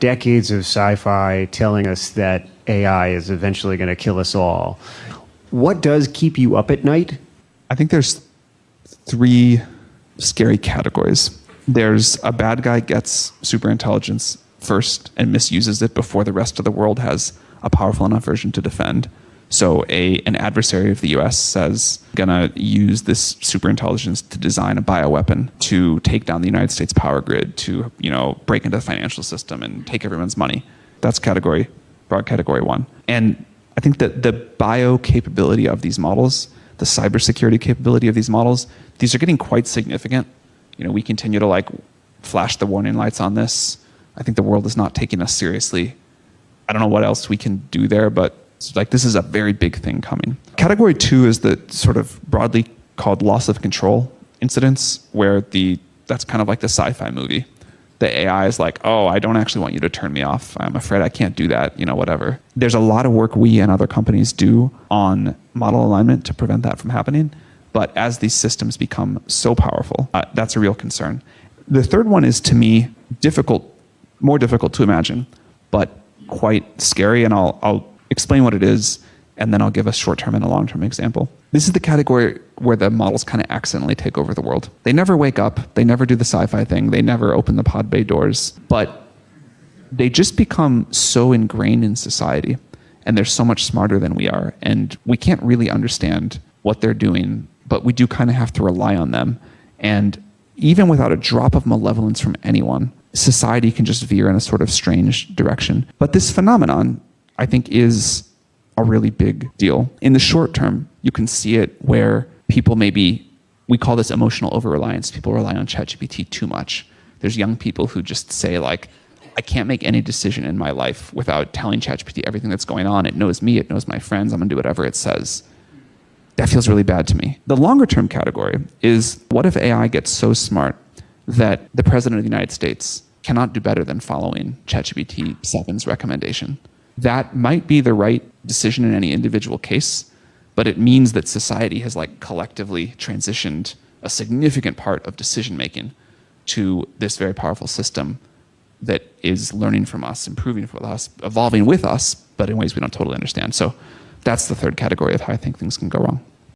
decades of sci-fi telling us that AI is eventually going to kill us all. What does keep you up at night? I think there's 3 scary categories. There's a bad guy gets superintelligence first and misuses it before the rest of the world has a powerful enough version to defend. So an adversary of the US says, gonna use this superintelligence to design a bioweapon to take down the United States power grid, to break into the financial system and take everyone's money. That's broad category 1. And I think that the bio capability of these models, the cybersecurity capability of these models, these are getting quite significant. We continue to flash the warning lights on this. I think the world is not taking us seriously. I don't know what else we can do there, but this is a very big thing coming. Category 2 is the sort of broadly called loss of control incidents, where that's kind of like the sci-fi movie. The AI is like, oh, I don't actually want you to turn me off. I'm afraid I can't do that, whatever. There's a lot of work we and other companies do on model alignment to prevent that from happening. But as these systems become so powerful, that's a real concern. The third one is, to me, more difficult to imagine, but quite scary. And I'll explain what it is, and then I'll give a short-term and a long-term example. This is the category where the models kind of accidentally take over the world. They never wake up. They never do the sci-fi thing. They never open the pod bay doors. But they just become so ingrained in society, and they're so much smarter than we are. And we can't really understand what they're doing, but we do kind of have to rely on them. And even without a drop of malevolence from anyone, society can just veer in a sort of strange direction. But this phenomenon, I think, is a really big deal. In the short term, you can see it where people we call this emotional over-reliance. People rely on ChatGPT too much. There's young people who just say, I can't make any decision in my life without telling ChatGPT everything that's going on. It knows me, it knows my friends, I'm gonna do whatever it says. That feels really bad to me. The longer term category is, what if AI gets so smart that the President of the United States cannot do better than following ChatGPT 7's recommendation? That might be the right decision in any individual case, but it means that society has collectively transitioned a significant part of decision making to this very powerful system that is learning from us, improving with us, evolving with us, but in ways we don't totally understand. So that's the third category of how I think things can go wrong.